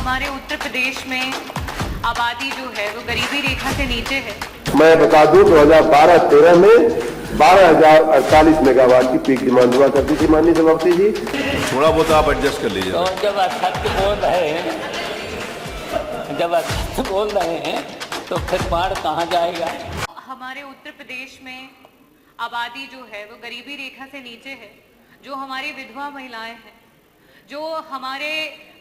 हमारे उत्तर प्रदेश में आबादी जो है वो गरीबी रेखा से नीचे है। मैं बता दूं 2012-13 में 12,048 मेगावाट की पीक डिमांड हुआ करती थी माननीय सभापति जी। थोड़ा बहुत आप एडजस्ट कर लीजिए। तो जब असत्य बोल रहे हैं तो फिर बाढ़ कहाँ जाएगा? हमारे उत्तर प्रदेश में आबादी जो है वो गरीबी रेखा से नीचे है। जो हमारी विधवा महिलाएं हैं, जो हमारे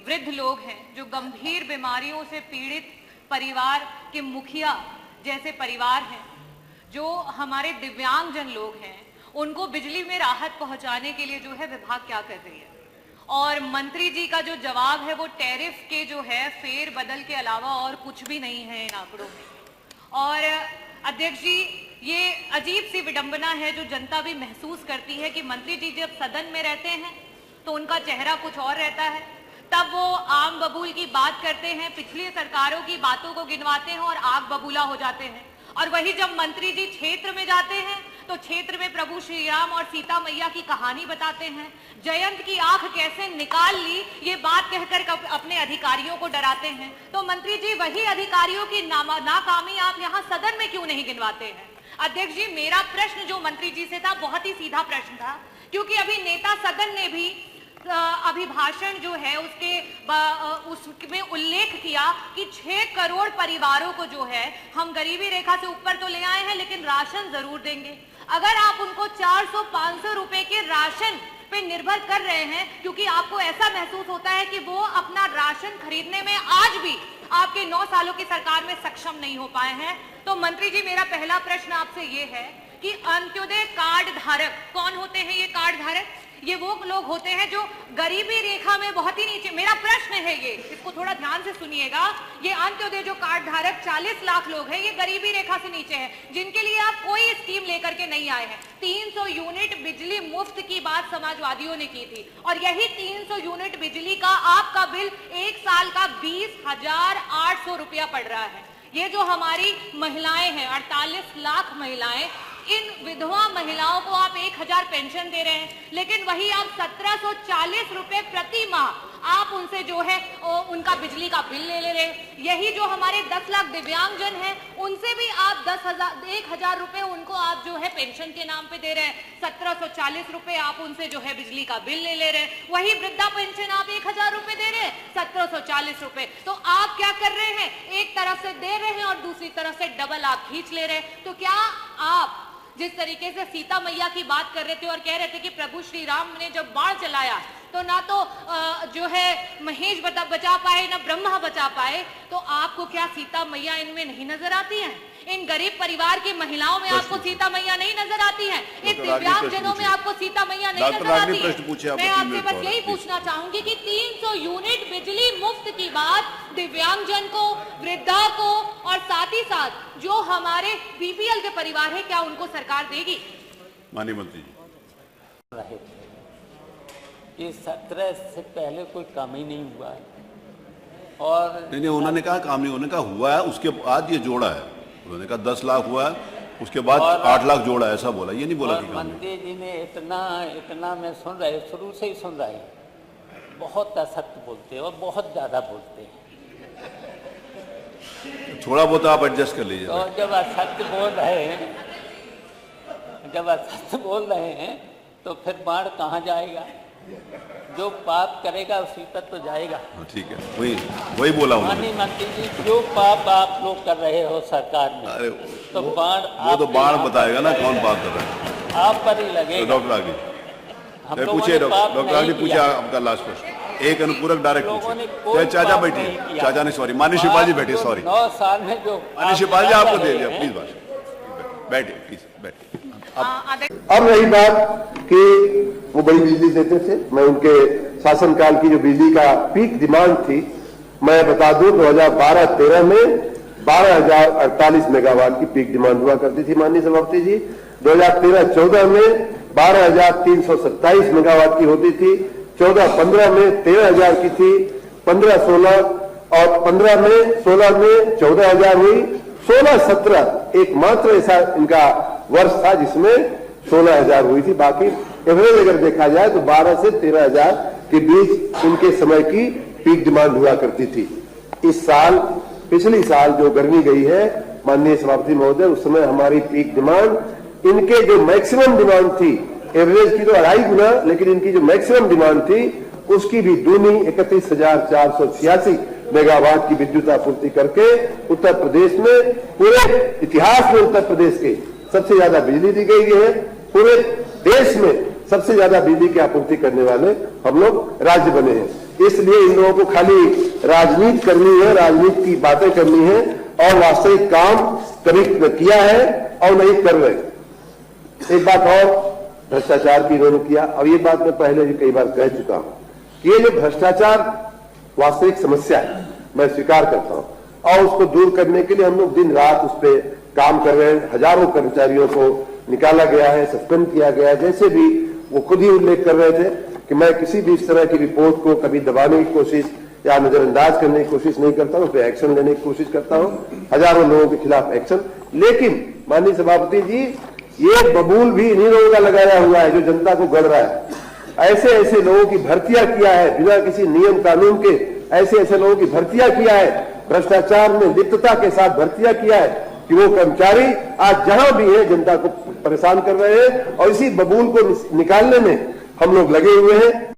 वृद्ध लोग हैं, जो गंभीर बीमारियों से पीड़ित परिवार के मुखिया जैसे परिवार हैं, जो हमारे दिव्यांगजन लोग हैं, उनको बिजली में राहत पहुंचाने के लिए जो है विभाग क्या कर रही है। और मंत्री जी का जो जवाब है वो टैरिफ के जो है फेर बदल के अलावा और कुछ भी नहीं है इन आंकड़ों में। और अध्यक्ष जी, ये अजीब सी विडंबना है जो जनता भी महसूस करती है कि मंत्री जी जब सदन में रहते हैं तो उनका चेहरा कुछ और रहता है, तब वो आम बबूल की बात करते हैं, पिछली सरकारों की बातों को गिनवाते हैं और आग बबूला हो जाते हैं। और वही जब मंत्री जी क्षेत्र में जाते हैं तो क्षेत्र में प्रभु श्री राम और सीता मैया की कहानी बताते हैं। जयंत की आंख कैसे निकाल ली ये बात कहकर अपने अधिकारियों को डराते हैं। तो मंत्री जी वही अधिकारियों की नाकामी आप यहाँ सदन में क्यों नहीं गिनवाते हैं? अध्यक्ष जी, मेरा प्रश्न जो मंत्री जी से था बहुत ही सीधा प्रश्न था, क्योंकि अभी नेता सदन ने भी अभिभाषण जो है उसमें उल्लेख किया कि 6 करोड़ परिवारों को जो है हम गरीबी रेखा से ऊपर तो ले आए हैं लेकिन राशन जरूर देंगे। अगर आप उनको 400-500 रुपए के राशन पे निर्भर कर रहे हैं क्योंकि आपको ऐसा महसूस होता है कि वो अपना राशन खरीदने में आज भी आपके 9 सालों की सरकार में सक्षम नहीं हो पाए हैं, तो मंत्री जी मेरा पहला प्रश्न आपसे ये है कि अंत्योदय कार्ड धारक कौन होते हैं? ये कार्ड धारक ये वो लोग होते हैं जो गरीबी रेखा में बहुत ही नीचे। मेरा प्रश्न है ये, इसको थोड़ा ध्यान से सुनिएगा। ये अंत्योदय जो कार्ड धारक 40 लाख लोग हैं, ये गरीबी रेखा से नीचे हैं, जिनके लिए आप कोई स्कीम लेकर के नहीं आए हैं। 300 यूनिट बिजली मुफ्त की बात समाजवादियों ने की थी और यही 300 यूनिट बिजली का आपका बिल 1 साल का 20,800 रुपया पड़ रहा है। ये जो हमारी महिलाएं हैं, 48 लाख महिलाएं, इन विधवा महिलाओं को आप 1,000 पेंशन दे रहे हैं, लेकिन वही आप 1740 रुपए प्रति माह आप उनसे जो है उनका बिजली का बिल ले रहे हैं। यही जो हमारे 10 लाख दिव्यांगजन हैं, उनसे भी आप 1,000 रुपए उनको आप जो है पेंशन के नाम पे दे रहे हैं। 1740 रुपए आप उनसे जो है बिजली का बिल ले रहे हैं। वही वृद्धा पेंशन आप 1,000 रुपए दे रहे हैं, 1740 रुपए। तो आप क्या कर रहे हैं? एक तरफ से दे रहे हैं और दूसरी तरफ से डबल आप खींच ले रहे हैं। तो क्या आप जिस तरीके से सीता मैया की बात कर रहे थे और कह रहे थे कि प्रभु श्री राम ने जब बाण चलाया तो ना तो जो है महेश बचा पाए ना ब्रह्मा बचा पाए, तो आपको क्या सीता मैया इनमें नहीं नजर आती हैं? इन गरीब परिवार की महिलाओं में आपको सीता मैया नहीं नजर आती है? इन दिव्यांगजनों में आपको सीता मैया नहीं नजर आती है? मैं आपसे बस यही पूछना चाहूंगी कि 300 यूनिट बिजली मुफ्त की बात दिव्यांगजन को, वृद्धा को और साथ ही साथ जो हमारे बीपीएल के परिवार है, क्या उनको सरकार देगी? माननीय मंत्री जी, ये 17 से पहले कोई काम ही नहीं हुआ है। और नहीं, उन्होंने कहा काम नहीं, उन्होंने कहा हुआ है, उसके बाद ये जोड़ा है। उन्होंने कहा 10 लाख हुआ है, उसके बाद 8 लाख जोड़ा है, ऐसा बोला। ये नहीं बोला कि काम नहीं। मंत्री जी ने इतना मैं सुन रहे, शुरू से ही सुन रहे, बहुत असत्य बोलते हैं और बहुत ज्यादा बोलते हैं। थोड़ा बहुत आप एडजस्ट कर लीजिए। तो जब असत्य बोल रहे हैं तो फिर बाढ़ कहाँ जाएगा? जो पाप करेगा उसी पर तो जाएगा। ठीक है, वही बोला माननीय मंत्री जी, जो पाप आप लोग कर रहे हो सरकार में, अरे तो बाढ़ वो तो बाढ़ बताएगा ना कौन बात कर रहा है, आप पर ही लगेगा। तो डॉक्टर आगे पूछिए, डॉक्टर आगे पूछा आपका लास्ट प्रश्न। एक अनुपूरक डायरेक्ट पूछे। चाचा बैठिए, चाचा ने सॉरी, माननीय शिवपाल जी बैठिए, सॉरी 9 साल में जो माननीय शिवपाल जी आपको दे दिया, प्लीज बैठिए, प्लीज बैठिए। अब रही बात कि वो बड़ी बिजली देते थे, मैं उनके शासनकाल की जो बिजली का पीक डिमांड थी, मैं बता दूं 2012-13 में 12,048 मेगावाट की पीक डिमांड हुआ करती थी माननीय सभापति जी। 2013-14 में 12,327 मेगावाट की होती थी, 14-15 में 13,000 की थी, 15-16 और 15 में 16 में 14,000 हुई, 16-17 एकमात्र ऐसा इनका वर्ष था जिसमें 16,000 हुई थी। बाकी एवरेज अगर देखा जाए तो 12 से 13,000 के बीच इनके समय की पीक डिमांड हुआ करती थी। इस साल, पिछली साल जो गर्मी गई है माननीय सभापति महोदय, उस समय हमारी पीक डिमांड, इनके जो मैक्सिमम डिमांड थी, एवरेज की तो 2.5 गुना, लेकिन इनकी जो मैक्सिमम डिमांड थी उसकी भी दूनी 31,486 मेगावाट की विद्युत आपूर्ति करके उत्तर प्रदेश में, पूरे इतिहास में उत्तर प्रदेश के सबसे ज्यादा बिजली दी गई है। पूरे देश में सबसे ज्यादा बिजली की आपूर्ति करने वाले हम लोग राज्य बने हैं। इसलिए इन लोगों को खाली राजनीति करनी है, राजनीति की बातें करनी है और वास्तविक काम कभी किया है और नहीं कर रहे। एक बात और, भ्रष्टाचार की इन्होंने किया। अब ये बात मैं पहले भी कई बार कह चुका हूं कि ये जो भ्रष्टाचार वास्तविक समस्या है, मैं स्वीकार करता हूं और उसको दूर करने के लिए हम लोग दिन रात उस पर काम कर रहे हैं। हजारों कर्मचारियों को निकाला गया है, सस्पेंड किया गया है। जैसे भी वो खुद ही उल्लेख कर रहे थे कि मैं किसी भी इस तरह की रिपोर्ट को कभी दबाने की कोशिश या नजरअंदाज करने की कोशिश नहीं करता हूं, उस पर एक्शन लेने की कोशिश करता हूं, हजारों लोगों के खिलाफ एक्शन। लेकिन माननीय सभापति जी, ये बबूल भी इन्हीं लोगों का लगाया हुआ है जो जनता को गढ़ रहा है। ऐसे ऐसे लोगों की भर्तियां किया है बिना किसी नियम कानून के, ऐसे ऐसे लोगों की भर्तियां किया है, भ्रष्टाचार में लिप्तता के साथ भर्तियां किया है कि वो कर्मचारी आज जहां भी है जनता को परेशान कर रहे हैं और इसी बबूल को निकालने में हम लोग लगे हुए हैं।